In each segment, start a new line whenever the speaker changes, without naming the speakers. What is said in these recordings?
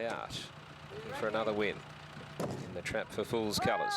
Art looking for another win in the Trap for Fools colours.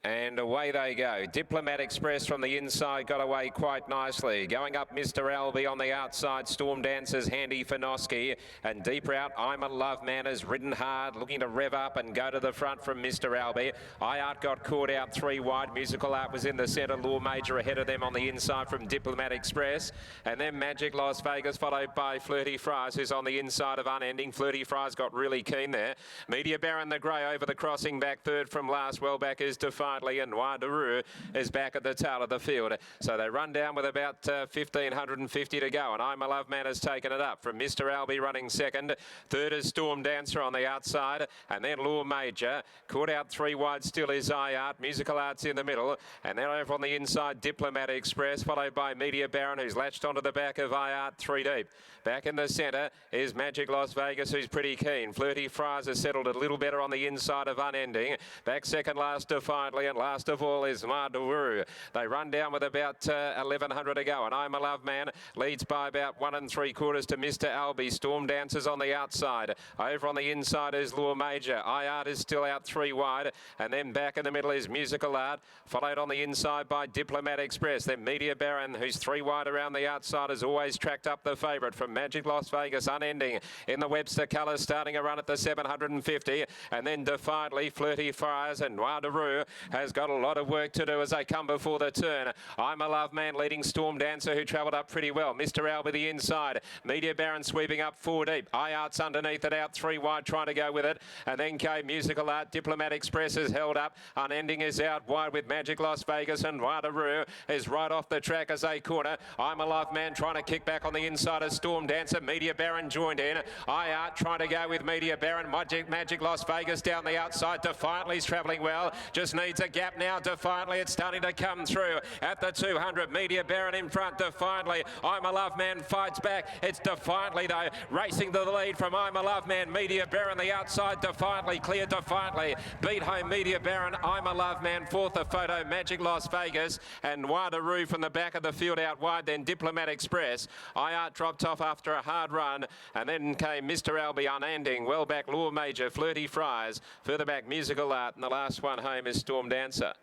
And away they go. Diplomat Express from the inside got away quite nicely. Going up, Mr. Albie on the outside. Storm Dancers, handy for Noski. And deeper out, I'm a Love Man has ridden hard, looking to rev up and go to the front from Mr. Albie. Art got caught out 3 wide. Musical Art was in the centre. Law Major ahead of them on the inside from Diplomat Express. And then Magic Las Vegas, followed by Flirty Fries, who's on the inside of Unending. Flirty Fries got really keen there. Media Baron the Grey over the crossing back. Third from last. Well back is Defiantly, and Noir de Rue is back at the tail of the field. So they run down with about 1,550 to go, and I'm a Love Man has taken it up from Mr. Albie running second. Third is Storm Dancer on the outside, and then Law Major. Caught out 3 wide still is Art. Musical Arts in the middle, and then over on the inside Diplomat Express, followed by Media Baron, who's latched onto the back of Art 3 deep. Back in the centre is Magic Las Vegas, who's pretty keen. Flirty Fries has settled a little better on the inside of Unending. Back second last Defiantly, and last of all is Noir de Rue. They run down with about 1,100 to go, and I'm a Love Man leads by about 1 3/4 to Mr. Albie. Storm Dancers on the outside. Over on the inside is Law Major. Art is still out 3 wide, and then back in the middle is Musical Art, followed on the inside by Diplomat Express. Then Media Baron, who's 3 wide around the outside, has always tracked up the favourite from Magic Las Vegas. Unending in the Webster colours, starting a run at the 750, and then Defiantly, Flirty Fires, and Noir de Rue has got a lot of work to do as they come before the turn. I'm a Love Man leading Storm Dancer, who travelled up pretty well. Mr. Albie the inside. Media Baron sweeping up 4 deep. Art's underneath it, out 3 wide, trying to go with it. And then came Musical Art. Diplomat Express is held up. Unending is out wide with Magic Las Vegas, and Noir de Rue is right off the track as they corner. I'm a Love Man trying to kick back on the inside of Storm Dancer. Media Baron joined in. Art trying to go with Media Baron. Magic Las Vegas down the outside. Defiantly's travelling well. Just needs a gap now. Defiantly, it's starting to come through at the 200. Media Baron in front. Defiantly, I'm a Love Man fights back. It's Defiantly though, racing to the lead from I'm a Love Man. Media Baron the outside. Defiantly, clear Defiantly. Beat home Media Baron. I'm a Love Man. Fourth the photo. Magic Las Vegas and Noir de Rue from the back of the field out wide. Then Diplomat Express. Art dropped off after a hard run, and then came Mr. Albie Unending. Well back Law Major. Flirty Fries. Further back Musical Art, and the last one home is Storm Dancer.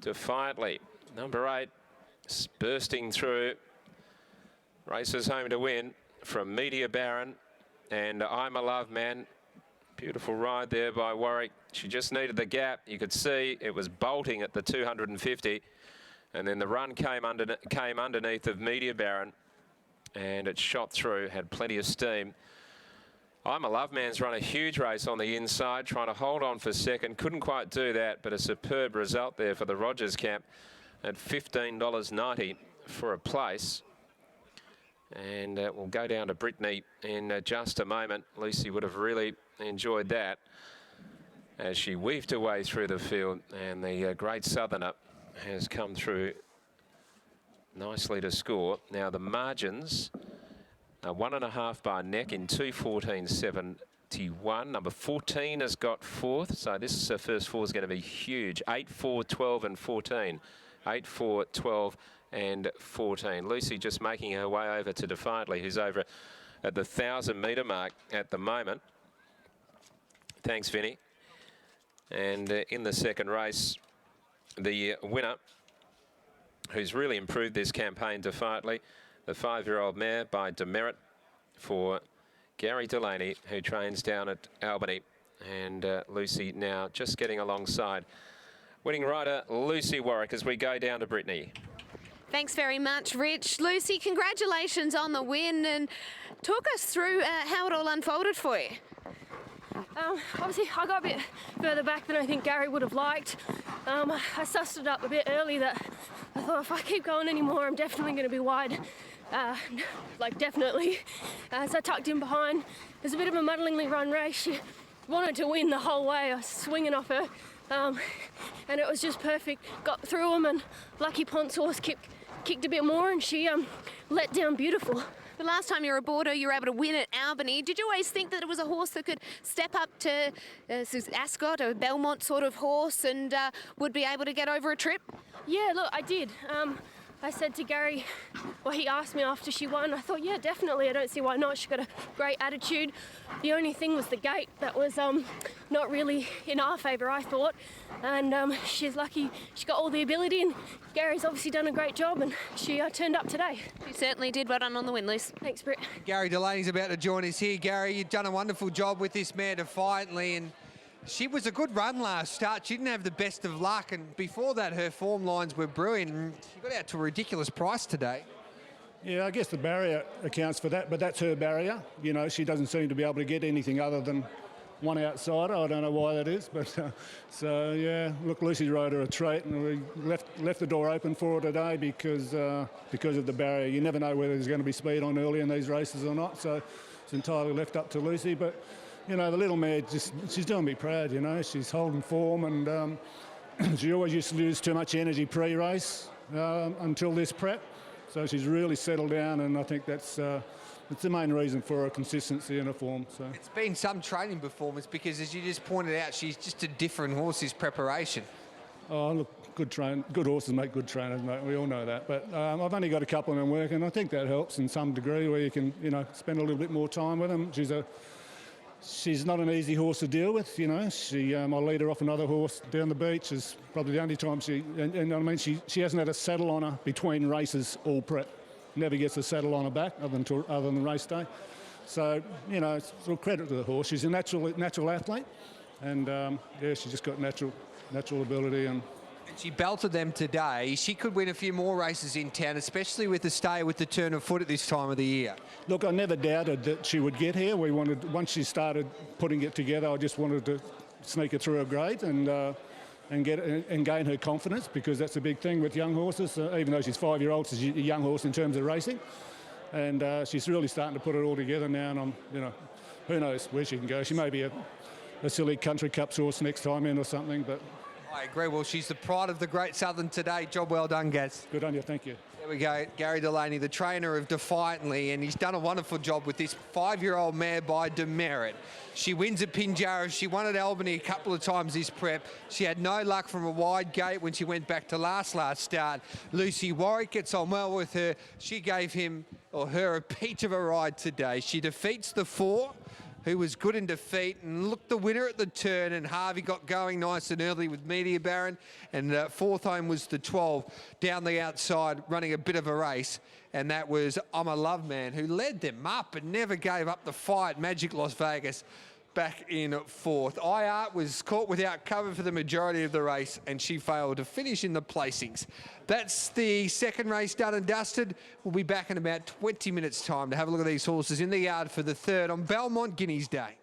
Defiantly, number 8, bursting through. Races home to win from Media Baron and I'm a Love Man. Beautiful ride there by Warwick. She just needed the gap. You could see it was bolting at the 250, and then the run came underneath of Media Baron, and it shot through, had plenty of steam. I'm a Love Man's run a huge race on the inside, trying to hold on for second. Couldn't quite do that, but a superb result there for the Rogers camp at $15.90 for a place. And we'll go down to Brittany in just a moment. Lucy would have really enjoyed that as she weaved her way through the field, and the Great Southerner has come through nicely to score. Now the margins are 1.5 bar neck in 2:14.71. Number 14 has got 4th, so this first 4 is going to be huge. 8, 4, 12 and 14. 8, 4, 12 and 14. Lucy just making her way over to Defiantly, who's over at the 1,000-metre mark at the moment. Thanks, Vinny. And in the second race, the winner, who's really improved this campaign, Defiantly, the 5-year-old mare by Demerit for Gary Delaney, who trains down at Albany. And Lucy now just getting alongside winning rider Lucy Warwick as we go down to Brittany.
Thanks very much, Rich. Lucy, congratulations on the win, and talk us through how it all unfolded for you.
Obviously, I got a bit further back than I think Gary would have liked. I sussed it up a bit early that I thought if I keep going anymore, I'm definitely going to be wide. Like, definitely. So I tucked in behind. It was a bit of a muddlingly run race. She wanted to win the whole way. I was swinging off her. And it was just perfect. Got through them, and Lucky Pont's horse kicked a bit more, and she let down beautiful.
The last time you were aboard her, you were able to win at Albany. Did you always think that it was a horse that could step up to Ascot, a Belmont sort of horse, and would be able to get over a trip?
Yeah, look, I did. I said to Gary, well, he asked me after she won. I thought, yeah, definitely. I don't see why not. She got a great attitude. The only thing was the gate that was not really in our favour, I thought. And she's lucky she got all the ability, and Gary's obviously done a great job, and she turned up today.
You certainly did. Well done on the win, Luce.
Thanks, Britt.
Gary Delaney's about to join us here. Gary, you've done a wonderful job with this mare Defiantly, and she was a good run last start. She didn't have the best of luck, and before that her form lines were brilliant, and she got out to a ridiculous price today.
Yeah, I guess the barrier accounts for that, but that's her barrier. You know, she doesn't seem to be able to get anything other than one outsider. I don't know why that is, but so yeah. Look, Lucy rode her a treat, and we left the door open for her today because of the barrier. You never know whether there's going to be speed on early in these races or not, so it's entirely left up to Lucy. But you know, the little mare she's doing me proud. You know, she's holding form, and she always used to lose too much energy pre-race until this prep. So she's really settled down, and I think that's the main reason for her consistency in her form. So
It's been some training performance because, as you just pointed out, she's just a different horse, this preparation.
oh, look, good horses make good trainers, mate. We all know that. But I've only got a couple of them working. I think that helps in some degree, where you can, you know, spend a little bit more time with them. She's not an easy horse to deal with, you know. I lead her off another horse down the beach. Is probably the only time and I mean, she hasn't had a saddle on her between races all prep. Never gets a saddle on her back other than race day. So, you know, it's all credit to the horse. She's a natural athlete, and yeah, she's just got natural ability. And
She belted them today. She could win a few more races in town, especially with the stay with the turn of foot at this time of the year.
look, I never doubted that she would get here. Once she started putting it together, I just wanted to sneak her through her grade and gain her confidence, because that's a big thing with young horses. Even though she's 5-year-old, she's a young horse in terms of racing, and she's really starting to put it all together now. And who knows where she can go? She may be a silly country cups horse next time in or something, but.
I agree. Well, she's the pride of the Great Southern today. Job well done, Gaz.
Good on you, thank you.
There we go, Gary Delaney, the trainer of Defiantly, and he's done a wonderful job with this 5-year-old mare by Demerit. She wins at Pinjarra. She won at Albany a couple of times this prep. She had no luck from a wide gate when she went back to last start. Lucy Warwick gets on well with her. She gave him or her a peach of a ride today. She defeats the 4, who was good in defeat, and looked the winner at the turn, and Harvey got going nice and early with Media Baron, and fourth home was the 12 down the outside, running a bit of a race, and that was I'm a Love Man, who led them up and never gave up the fight. Magic Las Vegas back in 4th. IART was caught without cover for the majority of the race, and she failed to finish in the placings. That's the second race done and dusted. We'll be back in about 20 minutes' time to have a look at these horses in the yard for the third on Belmont Guineas Day.